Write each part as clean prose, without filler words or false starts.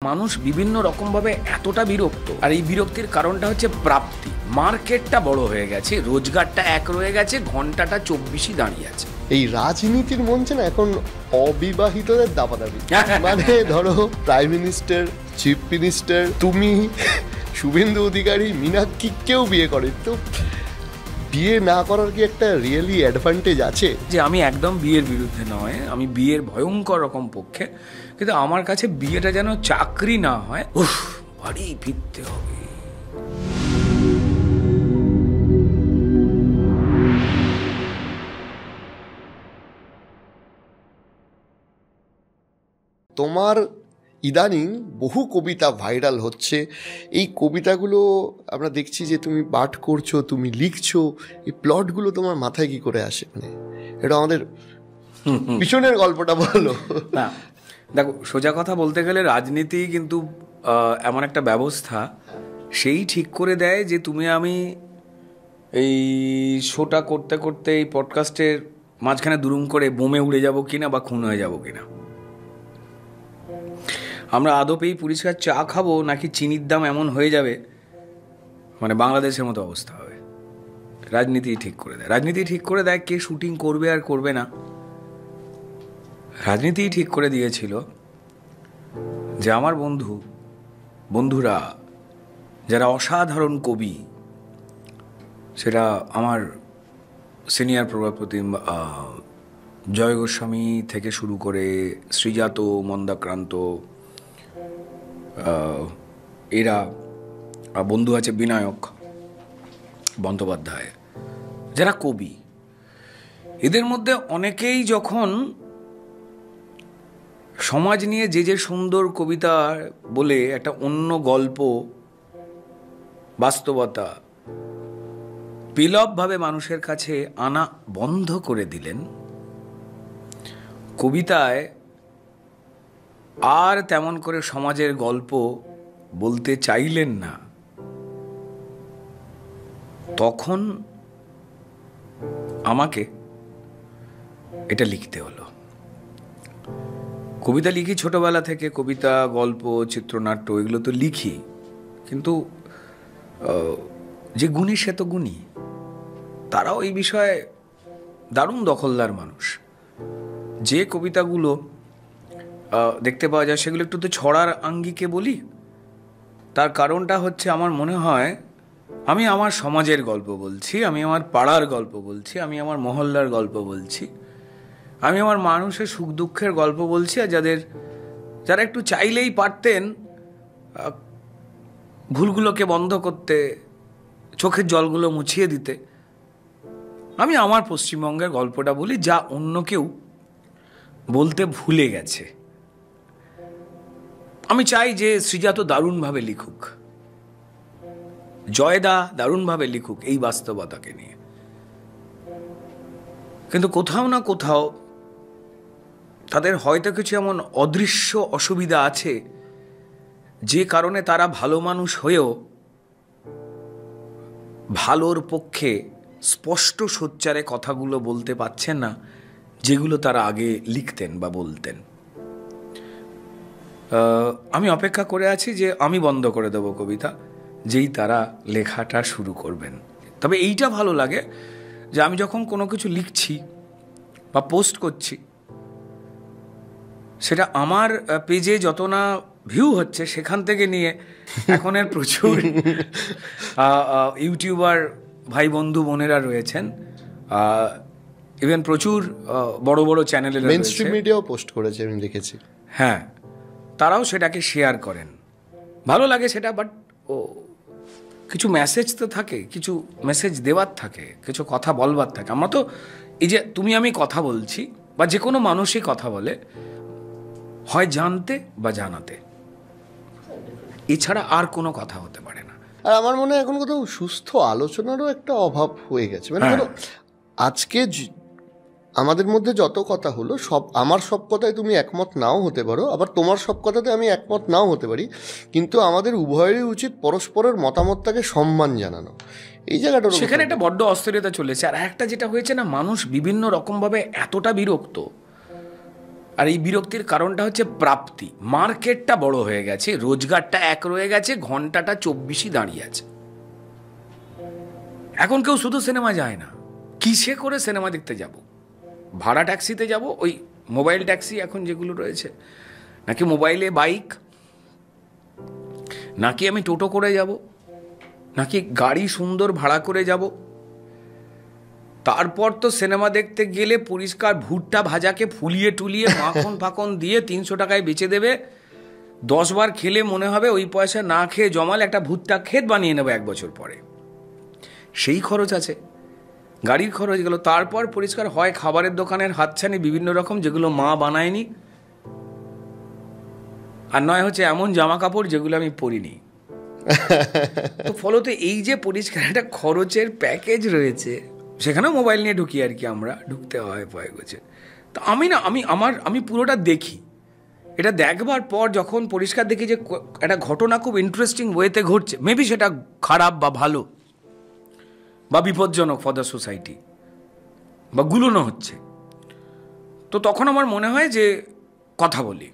মানুষ বিভিন্ন রকমভাবে এতটা বিরক্ত, আর এই বিরক্তির কারণটা হচ্ছে প্রাপ্তি। মার্কেটটা বড় হয়ে গেছে, রোজগারটা এক রয়ে গেছে, ঘন্টাটা 24ই দাঁড়িয়ে আছে। এই রাজনীতির মঞ্চে না এখন অবিবাহিতদের দাপাদাপি। মানে ধরো প্রাইম মিনিস্টার, চিফ মিনিস্টার, তুমি, শুভেন্দু অধিকারী, মীনাক্ষী, কেউ বিয়ে করে। তো বিয়ে না করার কি একটা রিয়েলি অ্যাডভান্টেজ আছে? যে আমি একদম বিয়ের বিরুদ্ধে নয়, আমি বিয়ের ভয়ঙ্কর রকম পক্ষে, কিন্তু আমার কাছে বিয়েটা যেন চাকরি না হয়। উফ, বাড়ি ফিরতে হবে। তোমার ইদানিং বহু কবিতা ভাইরাল হচ্ছে। এই কবিতাগুলো আমরা দেখছি যে তুমি পাঠ করছো, তুমি লিখছো। এই প্লটগুলো তোমার মাথায় কি করে আসে? মানে এটা আমাদের পিছনের গল্পটা বলো না। দেখো, সোজা কথা বলতে গেলে রাজনীতি কিন্তু এমন একটা ব্যবস্থা, সেই ঠিক করে দেয় যে তুমি আমি এই শোটা করতে করতে এই পডকাস্টের মাঝখানে দুরুম করে বোমে উড়ে যাব কিনা বা খুন হয়ে যাব কিনা, আমরা আদপেই পরিষ্কার চা খাবো নাকি চিনির দাম এমন হয়ে যাবে মানে বাংলাদেশের মতো অবস্থা হবে। রাজনীতি ঠিক করে দেয়। রাজনীতি ঠিক করে দেয় কে শুটিং করবে আর করবে না। রাজনীতি ঠিক করে দিয়েছিল যে আমার বন্ধুরা যারা অসাধারণ কবি, সেটা আমার সিনিয়র প্রভাপতি জয় গোস্বামী থেকে শুরু করে শ্রীজাত, মন্দাক্রান্ত, এরা বন্ধু আছে বিনায়ক বন্দ্যোপাধ্যায়, যারা কবি, এদের মধ্যে অনেকেই যখন সমাজ নিয়ে যে সুন্দর কবিতা বলে একটা অন্য গল্প, বাস্তবতা বিলবভাবে মানুষের কাছে আনা বন্ধ করে দিলেন, কবিতায় আর তেমন করে সমাজের গল্প বলতে চাইলেন না, তখন আমাকে এটা লিখতে হলো। কবিতা লিখি ছোটবেলা থেকে, কবিতা, গল্প, চিত্রনাট্য এগুলো তো লিখি, কিন্তু যে গুণী সে তো গুণী, তারাও এই বিষয়ে দারুণ দখলদার মানুষ। যে কবিতাগুলো দেখতে পাওয়া যায় সেগুলো একটু তো ছড়ার আঙ্গিকে বলি। তার কারণটা হচ্ছে আমার মনে হয় আমি আমার সমাজের গল্প বলছি, আমি আমার পাড়ার গল্প বলছি, আমি আমার মহল্লার গল্প বলছি, আমি আমার মানুষের সুখ দুঃখের গল্প বলছি। আর যারা একটু চাইলেই পারতেন ভুলগুলোকে বন্ধ করতে, চোখের জলগুলো মুছিয়ে দিতে, আমি আমার পশ্চিমবঙ্গের গল্পটা বলি, যা অন্য কেউ বলতে ভুলে গেছে। আমি চাই যে শ্রীজাত দারুণভাবে লিখুক, জয়দা দারুণভাবে লিখুক এই বাস্তবতাকে নিয়ে, কিন্তু কোথাও না কোথাও তাদের হয়তো কিছু এমন অদৃশ্য অসুবিধা আছে যে কারণে তারা ভালো মানুষ হয়েও ভালোর পক্ষে স্পষ্ট সোচ্চারে কথাগুলো বলতে পারছেন না, যেগুলো তারা আগে লিখতেন বা বলতেন। আমি অপেক্ষা করে আছি যে আমি বন্ধ করে দেব কবিতা যেই তারা লেখাটা শুরু করবেন। তবে এইটা ভালো লাগে যে আমি যখন কোনো কিছু লিখছি বা পোস্ট করছি, সেটা আমার পেজে যত না ভিউ হচ্ছে সেখান থেকে নিয়ে এখনের প্রচুর ইউটিউবার ভাই বন্ধু বোনেরা রয়েছেন, ইভেন প্রচুর বড় বড় চ্যানেলে মেইনস্ট্রিম মিডিয়াও পোস্ট করেছে, আমি দেখেছি। হ্যাঁ, তারাও সেটাকে শেয়ার করেন, ভালো লাগে সেটা। বাট কিছু মেসেজ তো থাকে, কিছু মেসেজ দেওয়ার থাকে, কিছু কথা বলবার থাকে। আমরা তো এই যে তুমি আমি কথা বলছি বা যে কোনো মানুষই কথা বলে হয় জানতে বা জানাতে, এছাড়া আর কোনো কথা হতে পারে না। আর আমার মনে হয় এখন কোথাও সুস্থ আলোচনারও একটা অভাব হয়ে গেছে। মানে ধরো আজকে আমাদের মধ্যে যত কথা হলো, আমার সব কথায় তুমি একমত নাও হতে পারো, আবার তোমার সব কথাতে আমি একমত নাও হতে পারি, কিন্তু আমাদের উভয়েরই উচিত পরস্পরের মতামতটাকে সম্মান জানানো। এই জায়গাটা সেখানে একটা বড্ড অস্থিরতা চলেছে। আর একটা যেটা হয়েছে না, মানুষ বিভিন্ন রকমভাবে এতটা বিরক্ত আর এই বিরক্তির কারণটা হচ্ছে প্রাপ্তি। মার্কেটটা বড় হয়ে গেছে, রোজগারটা এক রয়ে গেছে, ঘন্টাটা 24ই দাঁড়িয়ে আছে। এখন কেউ শুধু সিনেমা যায় না, কিসে করে সিনেমা দেখতে যাব? ভাড়া ট্যাক্সিতে যাব, ওই মোবাইল ট্যাক্সি এখন যেগুলো রয়েছে, নাকি মোবাইলে বাইক, নাকি আমি টোটো করে যাব, নাকি গাড়ি সুন্দর ভাড়া করে যাব। তারপর তো সিনেমা দেখতে গেলে পরিষ্কার ভুট্টা ভাজাকে ফুলিয়ে টুলিয়ে মাখন ফাখন দিয়ে 300 টাকায় বেচে দেবে। 10 বার খেলে মনে হবে ওই পয়সা না খেয়ে জমালে একটা ভুট্টা ক্ষেত বানিয়ে নেবো 1 বছর পরে। সেই খরচ আছে, গাড়ির খরচ গেল। তারপর পরিষ্কার হয় খাবারের দোকানের হাতছানি বিভিন্ন রকম, যেগুলো মা বানায়নি, আর নয় হচ্ছে এমন জামা কাপড় যেগুলো আমি পরিনি। তো ফলত এই যে পরিষ্কার একটা খরচের প্যাকেজ রয়েছে, সেখানেও মোবাইল নিয়ে ঢুকি আর কি, আমরা ঢুকতে হয় ভয় করছে। তো আমি পুরোটা দেখি। এটা দেখবার পর যখন পরিষ্কার দেখি যে একটা ঘটনা খুব ইন্টারেস্টিং ওয়েতে ঘটছে, মেবি সেটা খারাপ বা ভালো বা বিপজ্জনক ফর দ্য সোসাইটি বা গুলোনো হচ্ছে, তো তখন আমার মনে হয় যে কথা বলি।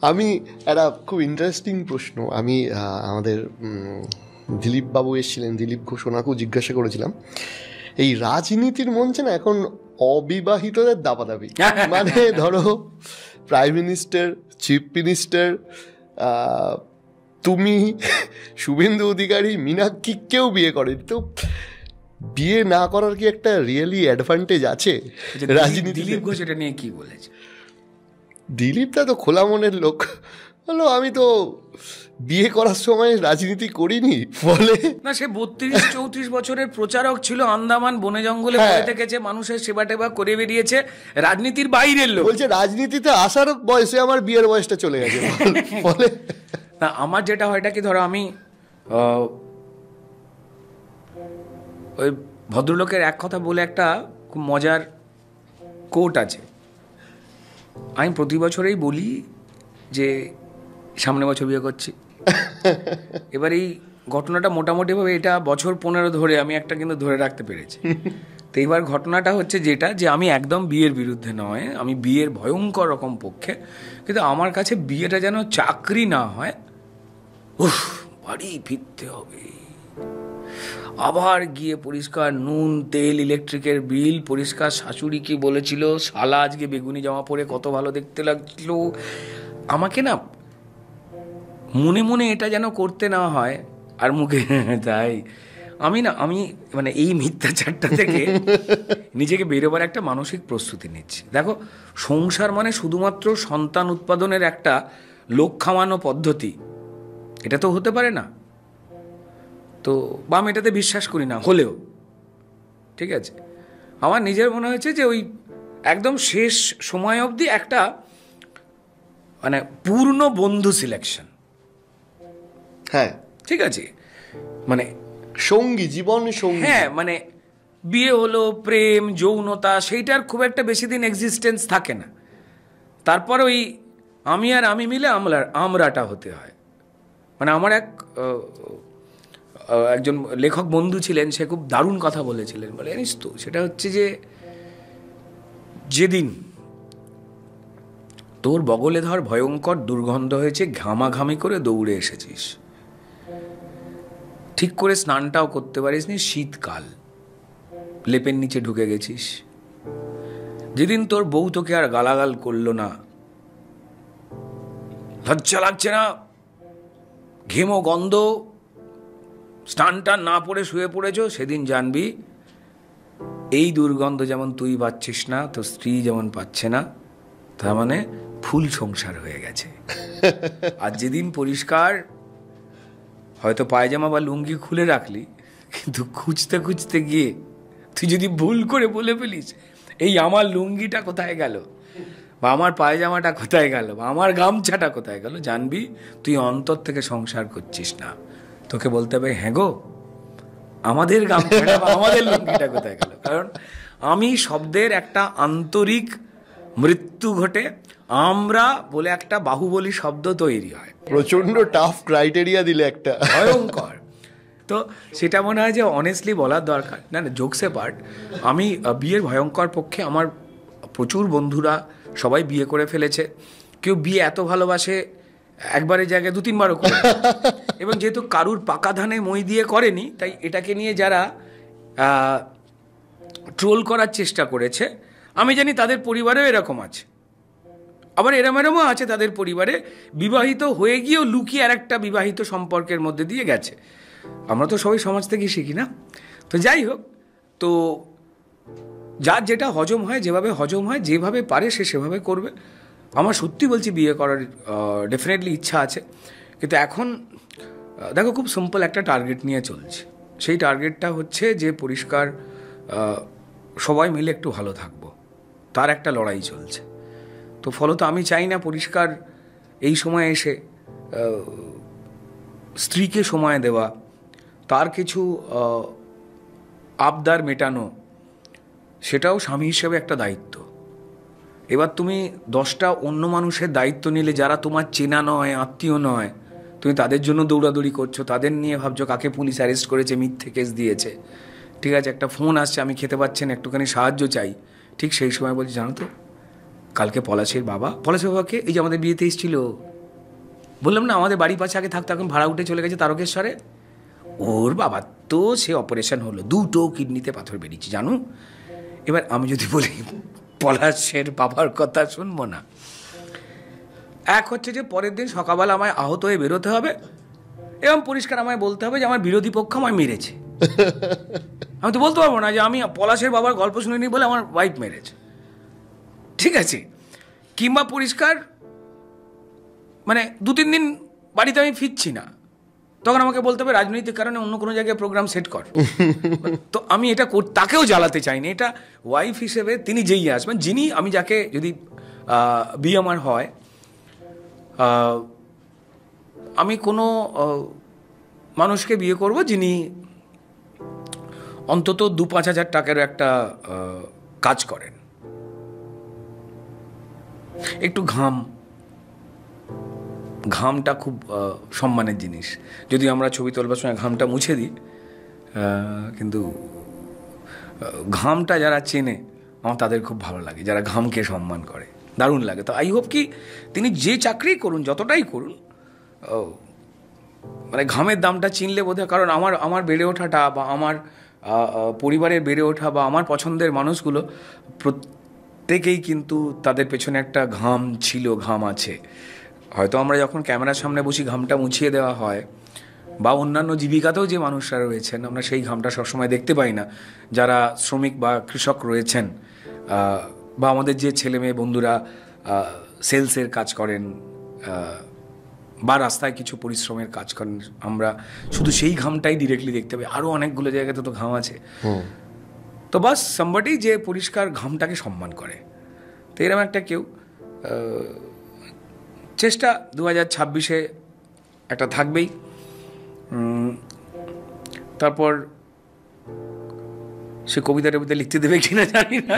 আমি একটা খুব ইন্টারেস্টিং প্রশ্ন, আমি আমাদের দিলীপ বাবু এসেছিলেন, দিলীপ ঘোষ, ওনাকেও জিজ্ঞাসা করেছিলাম, এই রাজনীতির মঞ্চে না এখন অবিবাহিতদের দাপাদাপি, মানে ধরো প্রাইম মিনিস্টার, চিফ মিনিস্টার, তুমি, শুভেন্দু অধিকারী, মীনাক্ষী, কেউ বিয়ে করেনি। তো বিয়ে না করার কি একটা রিয়েলি অ্যাডভান্টেজ আছে রাজনীতি? দিলীপ ঘোষ এটা নিয়ে কি বলেছে? দিলীপটা তো খোলা মনের লোক, বলো আমি তো বিয়ে করার সময় রাজনীতি করিনি, ফলে না, সে 32-34 বছরের প্রচারক ছিল, আন্দামান বনে জঙ্গলে পড়ে থেকেছে, মানুষের সেবা টেবা করে বেরিয়েছে, রাজনীতির বাইরের লোক। বলছে রাজনীতিতে আসার বয়সে আমার বিয়ের বয়সটা চলে গেছে, ফলে না, আমার যেটা হয়টা কি, ধরো আমি ওই ভদ্রলোকের এক কথা বলে একটা খুব মজার কোট আছে, আমি প্রতি বছরেই বলি যে সামনে বছর বিয়ে করছি। এবার এই ঘটনাটা মোটামুটিভাবে এটা বছর 15 ধরে আমি একটা কিন্তু ধরে রাখতে পেরেছি। তো এইবার ঘটনাটা হচ্ছে যেটা, যে আমি একদম বিয়ের বিরুদ্ধে নয়, আমি বিয়ের ভয়ঙ্কর রকম পক্ষে, কিন্তু আমার কাছে বিয়েটা যেন চাকরি না হয়। উফ, বাড়ি ফিরতে হবে, আবার গিয়ে পরিষ্কার নুন তেল ইলেকট্রিকের বিল, পরিষ্কার শাশুড়ি কি বলেছিল, শালা আজকে বেগুনি জামা পরে কত ভালো দেখতে লাগছিল, আমাকে না মনে মনে এটা যেন করতে না হয় আর মুখে তাই আমি মানে এই মিথ্যাচারটা থেকে নিজেকে বেরোবার একটা মানসিক প্রস্তুতি নিচ্ছি। দেখো, সংসার মানে শুধুমাত্র সন্তান উৎপাদনের একটা লোক খাওয়ানো পদ্ধতি, এটা তো হতে পারে না। তো বা আমি এটাতে বিশ্বাস করি না, হলেও ঠিক আছে, আমার নিজের মনে হয়েছে যে ওই একদম শেষ সময় অবধি একটা মানে পূর্ণ বন্ধু সিলেকশন, হ্যাঁ ঠিক আছে, মানে সঙ্গী, জীবন সঙ্গী, হ্যাঁ, মানে বিয়ে হলো, প্রেম যৌনতা সেইটার খুব একটা বেশি দিন এক্সিস্টেন্স থাকে না, তারপর ওই আমি আর আমি মিলে আমরাটা হতে হয়। মানে আমার একজন লেখক বন্ধু ছিলেন, সে খুব দারুণ কথা বলেছিলেন, বলে জানিস তো, সেটা হচ্ছে যে যেদিন তোর বগলে ধর ভয়ঙ্কর দুর্গন্ধ হয়েছে, ঘামাঘামি করে দৌড়ে এসেছিস, ঠিক করে স্নানটাও করতে পারিস নি, শীতকাল, লেপের নিচে ঢুকে গেছিস, যেদিন তোর বউ তোকে আর গালাগাল করলো না, লজ্জা লাগছে না, ঘেমো গন্ধ, স্নানটা না পড়ে শুয়ে পড়েছো, সেদিন জানবি এই দুর্গন্ধ যেমন তুই পাচ্ছিস না, তোর স্ত্রী যেমন পাচ্ছে না, তার মানে ফুল সংসার হয়ে গেছে। আর যেদিন পরিষ্কার হয়তো পায়জামা বা লুঙ্গি খুলে রাখলি, কিন্তু খুঁজতে খুঁজতে গিয়ে তুই যদি ভুল করে বলে ফেলিস এই আমার লুঙ্গিটা কোথায় গেল, বা আমার পায়জামাটা কোথায় গেল, বা আমার গামছাটা কোথায় গেল, জানবি তুই অন্তর থেকে সংসার করছিস না। তোকে বলতে হবে, হ্যাঁ গো, আমাদের গামছাটা বা আমাদের লুঙ্গিটা কোথায় গেল। কারণ আমি শব্দের একটা আন্তরিক মৃত্যু ঘটে, আমরা বলে একটা বাহুবলী শব্দ তৈরি হয়, প্রচন্ড টাফ ক্রাইটেরিয়া দিলে একটা, ভয়ঙ্কর। তো সেটা মনে হয় যে অনেস্টলি বলার দরকার। না, জোকসে পার্ট, আমি বিয়ের ভয়ঙ্কর পক্ষে, আমার প্রচুর বন্ধুরা সবাই বিয়ে করে ফেলেছে, কেউ বিয়ে এত ভালোবাসে একবারের জায়গায় 2-3বারও করে। এবং যেহেতু কারুর পাকা ধানে মই দিয়ে করেনি, তাই এটাকে নিয়ে যারা ট্রোল করার চেষ্টা করেছে, আমি জানি তাদের পরিবারেও এরকম আছে। আবার এরমও আছে তাদের পরিবারে বিবাহিত হয়ে গিয়েও লুকিয়ে আর একটা বিবাহিত সম্পর্কের মধ্যে দিয়ে গেছে। আমরা তো সবাই সমাজ থেকে শিখি না? তো যাই হোক, তো যার যেটা হজম হয়, যেভাবে হজম হয়, যেভাবে পারে সে সেভাবে করবে। আমার সত্যি বলছি বিয়ে করার ডেফিনেটলি ইচ্ছা আছে, কিন্তু এখন দেখো খুব সিম্পল একটা টার্গেট নিয়ে চলছে। সেই টার্গেটটা হচ্ছে যে পরিষ্কার সবাই মিলে একটু ভালো থাকবো, তার একটা লড়াই চলছে। তো ফলত আমি চাই না পরিষ্কার এই সময় এসে স্ত্রীকে সময় দেওয়া, তার কিছু আবদার মেটানো, সেটাও স্বামী হিসেবে একটা দায়িত্ব। এবার তুমি 10টা অন্য মানুষের দায়িত্ব নিলে, যারা তোমার চেনা নয়, আত্মীয় নয়, তুমি তাদের জন্য দৌড়াদৌড়ি করছো, তাদের নিয়ে ভাবছো কাকে পুলিশ অ্যারেস্ট করেছে, মিথ্যে কেস দিয়েছে। ঠিক আছে, একটা ফোন আসছে, আমি খেতে পাচ্ছি না, একটুখানি সাহায্য চাই। ঠিক সেই সময় বলছি, জানো তো কালকে পলাশের বাবাকে, এই যে আমাদের বিয়েতে এসেছিল, বললাম না আমাদের বাড়ির পাশে আগে থাকতো, এখন ভাড়া উঠে চলে গেছে তারকেশ্বরে, ওর বাবার তো সে অপারেশন হলো, 2টো কিডনিতে পাথর বেরিয়েছে জানো। এবার আমি যদি বলি পলাশের বাবার কথা শুনবো না। এক হচ্ছে যে পরের দিন সকালবেলা আমায় আহত হয়ে বেরোতে হবে এবং পরিষ্কার আমায় বলতে হবে যে আমার বিরোধী পক্ষ আমায় মেরেছে। আমি তো বলতে পারবো না যে আমি পলাশের বাবার গল্প শুনিনি বলে আমার ওয়াইফ মেরেছে, ঠিক আছে। কিংবা পরিষ্কার মানে 2-3 দিন বাড়িতে আমি ফিরছি না, তখন আমাকে বলতে হবে রাজনৈতিক কারণে অন্য কোনো জায়গায় প্রোগ্রাম সেট কর। তো আমি এটা তাকেও জ্বালাতে চাইনি। এটা ওয়াইফ হিসেবে তিনি যেই আসবেন, যিনি, আমি যাকে যদি বিয়ে আমার হয়, আমি কোনো মানুষকে বিয়ে করব যিনি অন্তত 2-5 হাজার টাকারও একটা কাজ করেন, একটু ঘামটা খুব সম্মানের জিনিস। যদি আমরা ছবি তোলবার সময় ঘামটা মুছে দিই, কিন্তু ঘামটা যারা চেনে আমার তাদের খুব ভালো লাগে, যারা ঘামকে সম্মান করে, দারুণ লাগে। তো আই হোপ কি তিনি যে চাকরি করুন, যতটাই করুন, মানে ঘামের দামটা চিনলে বোধহয়, কারণ আমার বেড়ে ওঠাটা বা আমার পরিবারের বেড়ে ওঠা বা আমার পছন্দের মানুষগুলো প্রত্যেকেই কিন্তু তাদের পেছনে একটা ঘাম ছিল, ঘাম আছে। হয়তো আমরা যখন ক্যামেরার সামনে বসি ঘামটা মুছিয়ে দেওয়া হয়, বা অন্যান্য জীবিকাতেও যে মানুষরা রয়েছেন আমরা সেই ঘামটা সবসময় দেখতে পাই না। যারা শ্রমিক বা কৃষক রয়েছেন, বা আমাদের যে ছেলে মেয়ে বন্ধুরা সেলসের কাজ করেন বা রাস্তায় কিছু পরিশ্রমের কাজ করেন, আমরা শুধু সেই ঘামটাই ডিরেক্টলি দেখতে পাই, আরও অনেকগুলো জায়গাতে তো ঘাম আছে। তো বাস সামবডি যে পরিষ্কার ঘামটাকে সম্মান করে, তো এরকম একটা কেউ চেষ্টা 2026-এ একটা থাকবেই। তারপর সে কবিতা টবিতা লিখতে দেবে কিনা জানি না।